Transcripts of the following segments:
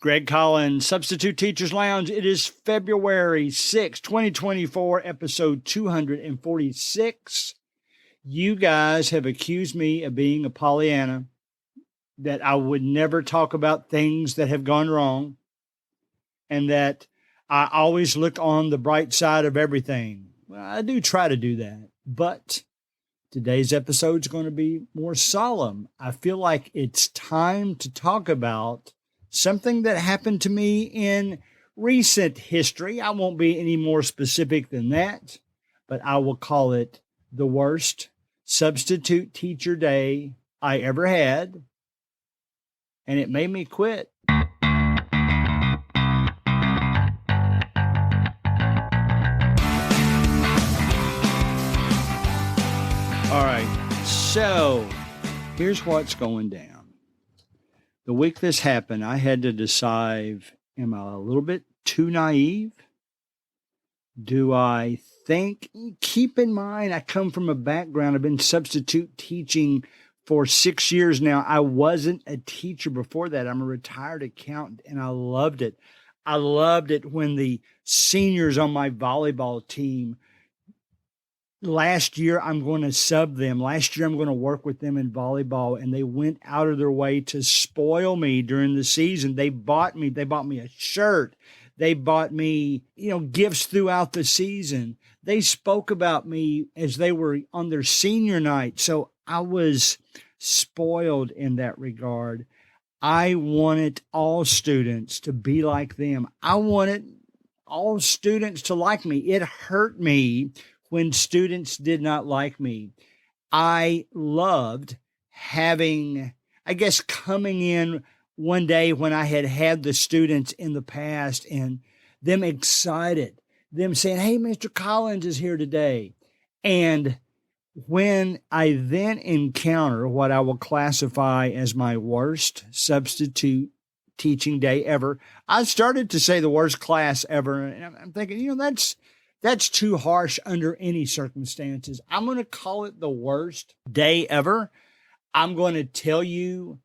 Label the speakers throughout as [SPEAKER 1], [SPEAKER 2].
[SPEAKER 1] Greg Collins, Substitute Teachers Lounge. It is February 6, 2024, episode 246. You guys have accused me of being a Pollyanna, that I would never talk about things that have gone wrong, and that I always look on the bright side of everything. Well, I do try to do that, but today's episode is going to be more solemn. I feel like it's time to talk about something that happened to me in recent history. I won't be any more specific than that, but I will call it the worst substitute teacher day I ever had, and it made me quit. All right, so here's what's going down. The week this happened, I had to decide, am I a little bit too naive? Do I think, keep in mind, I come from a background, I've been substitute teaching for 6 years now. I wasn't a teacher before that. I'm a retired accountant, and I loved it. I loved it when the seniors on my volleyball team, last year, I'm going to sub them. Last year, I'm going to work with them in volleyball, and they went out of their way to spoil me during the season. They bought me a shirt. They bought me, gifts throughout the season. They spoke about me as they were on their senior night. So I was spoiled in that regard. I wanted all students to be like them. I wanted all students to like me. It hurt me when students did not like me. I loved coming in one day when I had the students in the past and them excited, them saying, "Hey, Mr. Collins is here today." And when I then encounter what I will classify as my worst substitute teaching day ever, I started to say the worst class ever. And I'm thinking, that's too harsh under any circumstances. I'm going to call it the worst day ever. I'm going to tell you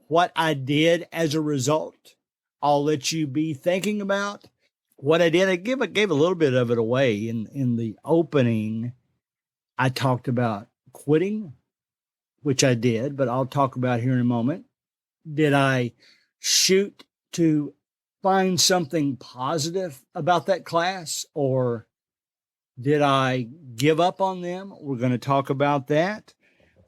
[SPEAKER 1] what I did as a result. I'll let you be thinking about what I did. I gave a little bit of it away in the opening. I talked about quitting, which I did, but I'll talk about here in a moment. Did I shoot to find something positive about that class, or did I give up on them? We're going to talk about that.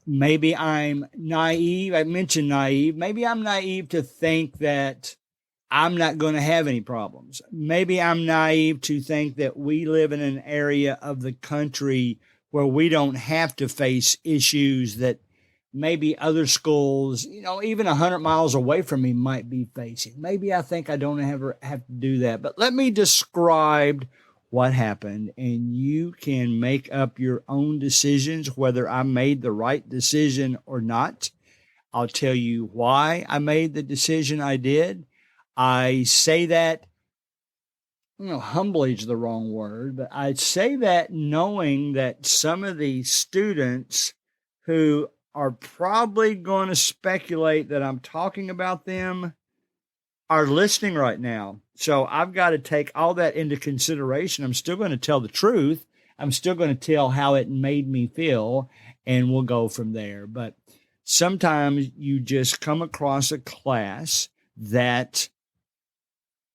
[SPEAKER 1] Maybe I'm naive. I mentioned naive. Maybe I'm naive to think that I'm not going to have any problems. Maybe I'm naive to think that we live in an area of the country where we don't have to face issues that maybe other schools, even 100 miles away from me might be facing. Maybe I think I don't ever have to do that. But let me describe what happened, and you can make up your own decisions whether I made the right decision or not. I'll tell you why I made the decision I did. I say that, humbly is the wrong word, but I say that knowing that some of the students who are probably going to speculate that I'm talking about them are listening right now. So I've got to take all that into consideration. I'm still going to tell the truth. I'm still going to tell how it made me feel, and we'll go from there. But sometimes you just come across a class that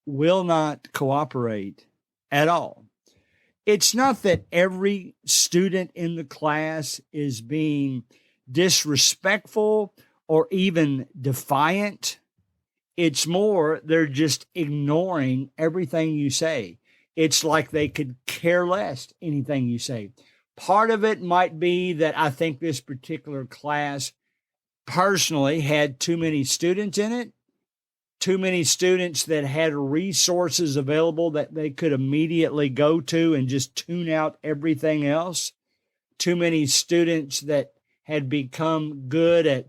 [SPEAKER 1] will not cooperate at all. It's not that every student in the class is being disrespectful or even defiant. It's more, they're just ignoring everything you say. It's like they could care less anything you say. Part of it might be that I think this particular class personally had too many students in it, too many students that had resources available that they could immediately go to and just tune out everything else. Too many students that had become good at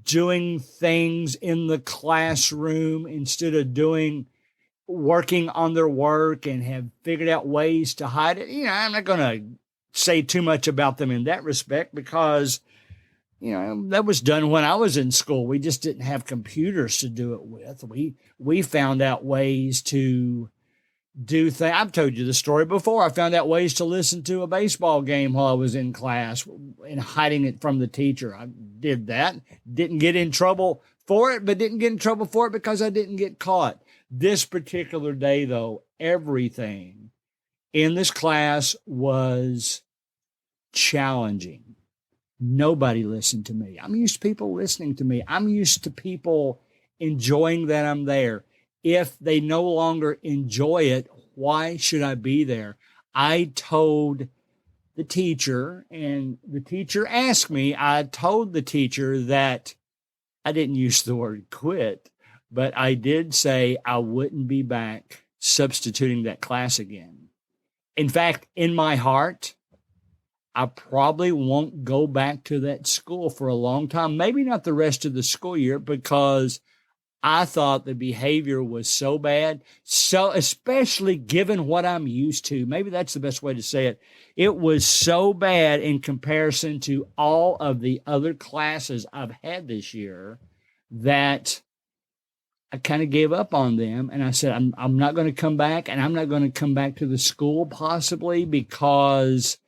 [SPEAKER 1] doing things in the classroom instead of working on their work, and have figured out ways to hide it. I'm not going to say too much about them in that respect, because that was done when I was in school. We just didn't have computers to do it with. We found out ways to do things. I've told you the story before. I found out ways to listen to a baseball game while I was in class and hiding it from the teacher. I did that. Didn't get in trouble for it, but didn't get in trouble for it because I didn't get caught. This particular day, though, everything in this class was challenging. Nobody listened to me. I'm used to people listening to me. I'm used to people enjoying that I'm there. If they no longer enjoy it, why should I be there? I told the teacher, and the teacher asked me, I told the teacher that I didn't use the word quit, but I did say I wouldn't be back substituting that class again. In fact, in my heart, I probably won't go back to that school for a long time, maybe not the rest of the school year, because I thought the behavior was so bad. So, especially given what I'm used to, maybe that's the best way to say it. It was so bad in comparison to all of the other classes I've had this year that I kind of gave up on them. And I said, I'm not going to come back, and I'm not going to come back to the school possibly because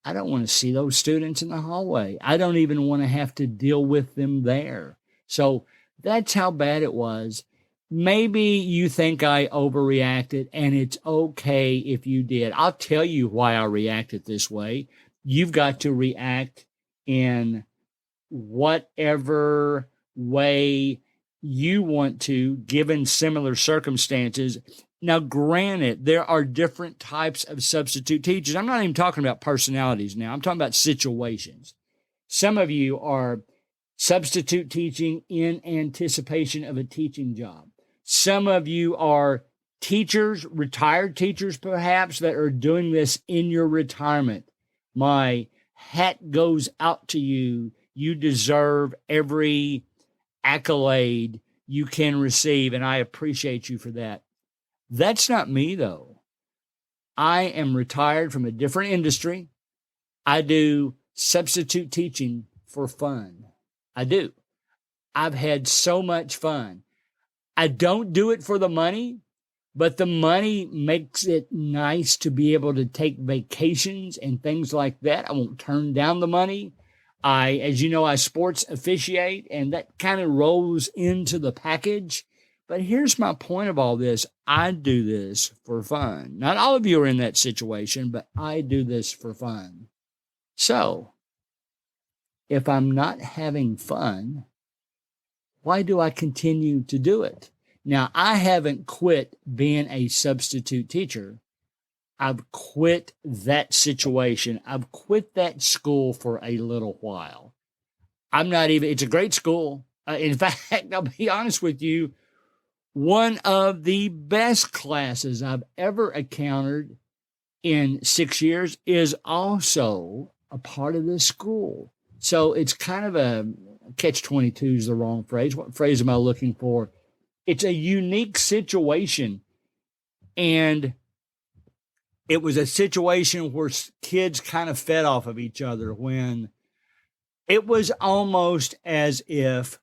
[SPEAKER 1] I don't want to see those students in the hallway. I don't even want to have to deal with them there. So that's how bad it was. Maybe you think I overreacted, and it's okay if you did. I'll tell you why I reacted this way. You've got to react in whatever way you want to, given similar circumstances. Now, granted, there are different types of substitute teachers. I'm not even talking about personalities now. I'm talking about situations. Some of you are substitute teaching in anticipation of a teaching job. Some of you are teachers, retired teachers perhaps, that are doing this in your retirement. My hat goes out to you. You deserve every accolade you can receive, and I appreciate you for that. That's not me, though. I am retired from a different industry. I do substitute teaching for fun. I do. I've had so much fun. I don't do it for the money, but the money makes it nice to be able to take vacations and things like that. I won't turn down the money. As you know, I sports officiate, and that kind of rolls into the package. But here's my point of all this. I do this for fun. Not all of you are in that situation, but I do this for fun. So, if I'm not having fun, why do I continue to do it? Now, I haven't quit being a substitute teacher. I've quit that situation. I've quit that school for a little while. It's a great school. In fact, I'll be honest with you, one of the best classes I've ever encountered in 6 years is also a part of this school. So it's kind of a catch-22 is the wrong phrase. What phrase am I looking for? It's a unique situation. And it was a situation where kids kind of fed off of each other, when it was almost as if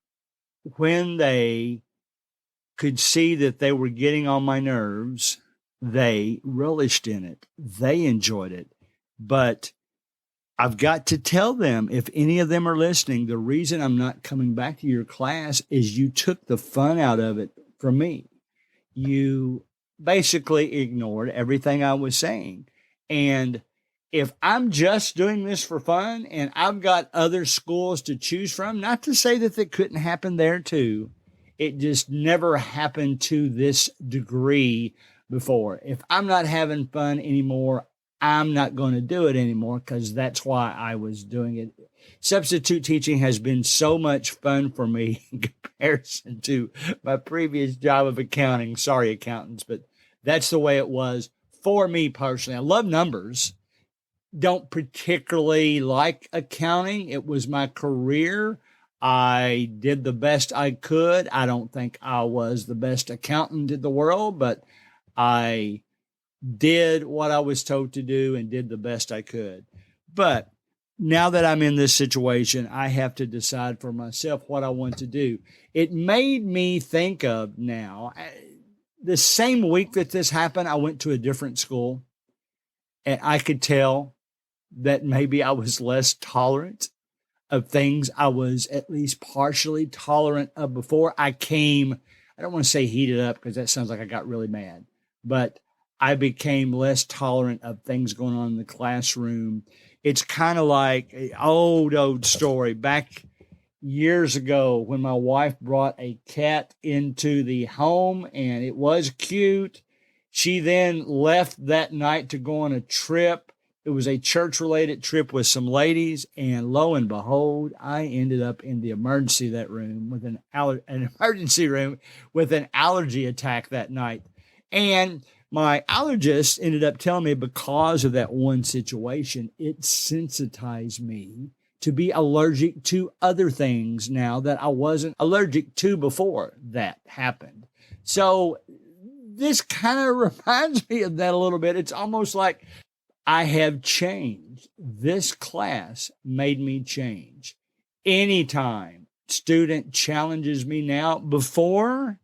[SPEAKER 1] when they could see that they were getting on my nerves, they relished in it. They enjoyed it. But I've got to tell them, if any of them are listening, the reason I'm not coming back to your class is you took the fun out of it from me. You basically ignored everything I was saying. And if I'm just doing this for fun and I've got other schools to choose from, not to say that couldn't happen there too, it just never happened to this degree before. If I'm not having fun anymore, I'm not going to do it anymore, because that's why I was doing it. Substitute teaching has been so much fun for me in comparison to my previous job of accounting. Sorry, accountants, but that's the way it was for me personally. I love numbers. Don't particularly like accounting. It was my career. I did the best I could. I don't think I was the best accountant in the world, but I did what I was told to do and did the best I could. But now that I'm in this situation, I have to decide for myself what I want to do. It made me think of now, the same week that this happened, I went to a different school, and I could tell that maybe I was less tolerant of things I was at least partially tolerant of before. I don't want to say heated up because that sounds like I got really mad, but I became less tolerant of things going on in the classroom. It's kind of like an old story. Back years ago when my wife brought a cat into the home and it was cute. She then left that night to go on a trip. It was a church-related trip with some ladies, and lo and behold, I ended up in the emergency room with an emergency room with an allergy attack that night. And my allergist ended up telling me because of that one situation, it sensitized me to be allergic to other things now that I wasn't allergic to before that happened. So this kind of reminds me of that a little bit. It's almost like I have changed. This class made me change. Anytime student challenges me now, before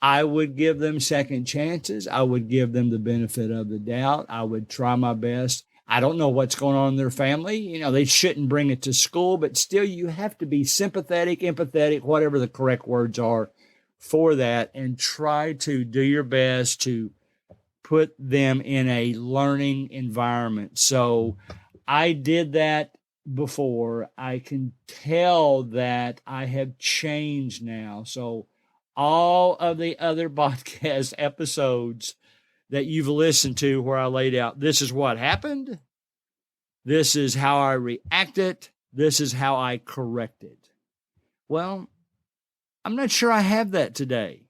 [SPEAKER 1] I would give them second chances. I would give them the benefit of the doubt. I would try my best. I don't know what's going on in their family. They shouldn't bring it to school, but still you have to be sympathetic, empathetic, whatever the correct words are for that, and try to do your best to put them in a learning environment. So I did that before. I can tell that I have changed now. So all of the other podcast episodes that you've listened to where I laid out, this is what happened. This is how I reacted. This is how I corrected. Well, I'm not sure I have that today.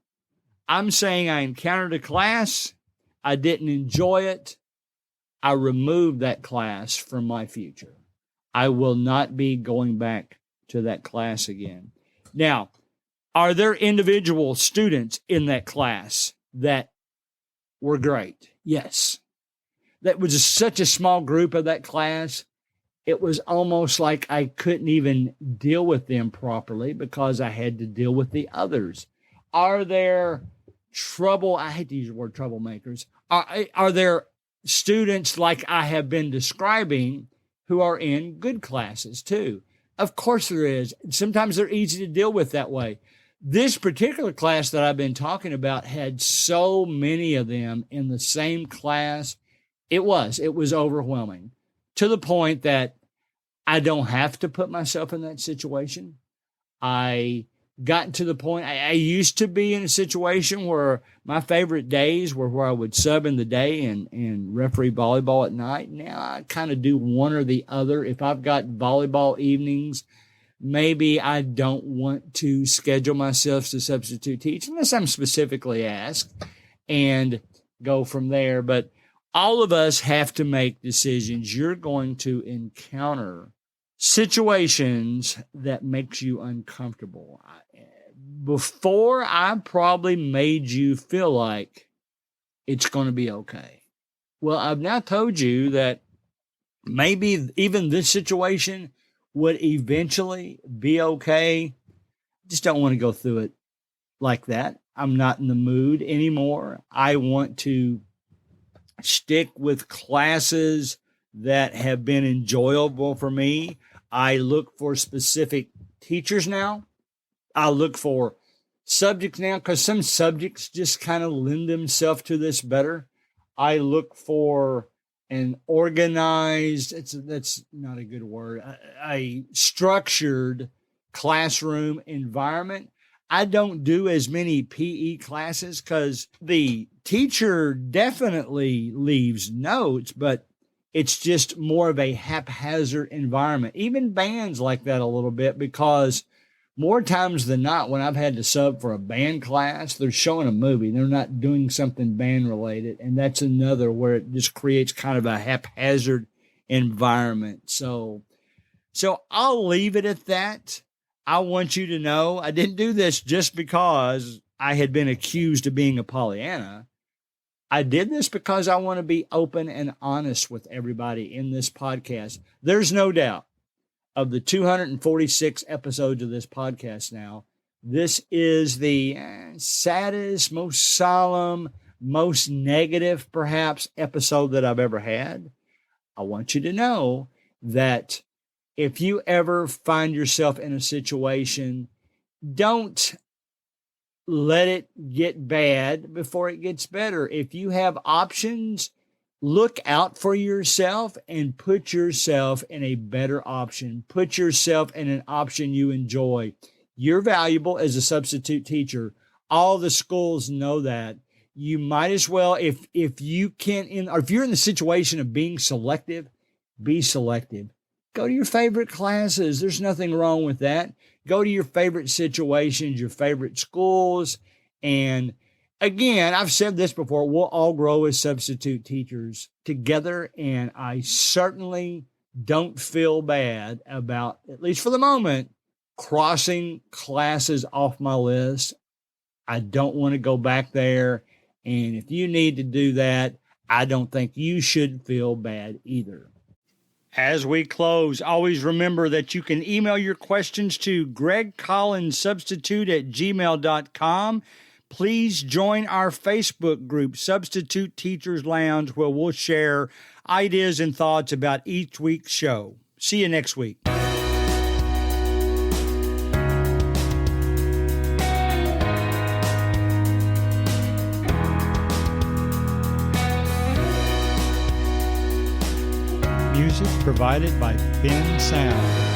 [SPEAKER 1] I'm saying I encountered a class. I didn't enjoy it. I removed that class from my future. I will not be going back to that class again. Now, are there individual students in that class that were great? Yes. That was such a small group of that class. It was almost like I couldn't even deal with them properly because I had to deal with the others. Are there I hate to use the word troublemakers. Are there students like I have been describing who are in good classes too? Of course there is. Sometimes they're easy to deal with that way. This particular class that I've been talking about had so many of them in the same class. It was overwhelming to the point that I don't have to put myself in that situation. I got to the point, I used to be in a situation where my favorite days were where I would sub in the day and referee volleyball at night. Now I kind of do one or the other. If I've got volleyball evenings, maybe I don't want to schedule myself to substitute teach unless I'm specifically asked and go from there. But all of us have to make decisions. You're going to encounter situations that makes you uncomfortable. Before, I probably made you feel like it's going to be okay. Well, I've now told you that maybe even this situation would eventually be okay. Just don't want to go through it like that. I'm not in the mood anymore. I want to stick with classes that have been enjoyable for me. I look for specific teachers now. I look for subjects now because some subjects just kind of lend themselves to this better. I look for an organized, that's not a good word, a structured classroom environment. I don't do as many PE classes because the teacher definitely leaves notes, but it's just more of a haphazard environment. Even bands like that a little bit because more times than not, when I've had to sub for a band class, they're showing a movie. They're not doing something band related. And that's another where it just creates kind of a haphazard environment. So I'll leave it at that. I want you to know I didn't do this just because I had been accused of being a Pollyanna. I did this because I want to be open and honest with everybody in this podcast. There's no doubt of the 246 episodes of this podcast now, this is the saddest, most solemn, most negative, perhaps, episode that I've ever had. I want you to know that if you ever find yourself in a situation, don't let it get bad before it gets better. If you have options, look out for yourself and put yourself in a better option. Put yourself in an option you enjoy. You're valuable as a substitute teacher. All the schools know that. You might as well, if you can, or if you're in the situation of being selective, be selective. Go to your favorite classes. There's nothing wrong with that. Go to your favorite situations, your favorite schools. And again, I've said this before, we'll all grow as substitute teachers together. And I certainly don't feel bad about, at least for the moment, crossing classes off my list. I don't want to go back there. And if you need to do that, I don't think you should feel bad either. As we close, always remember that you can email your questions to gregcollinssubstitute@gmail.com. Please join our Facebook group, Substitute Teachers Lounge, where we'll share ideas and thoughts about each week's show. See you next week. Music provided by Finn Sound.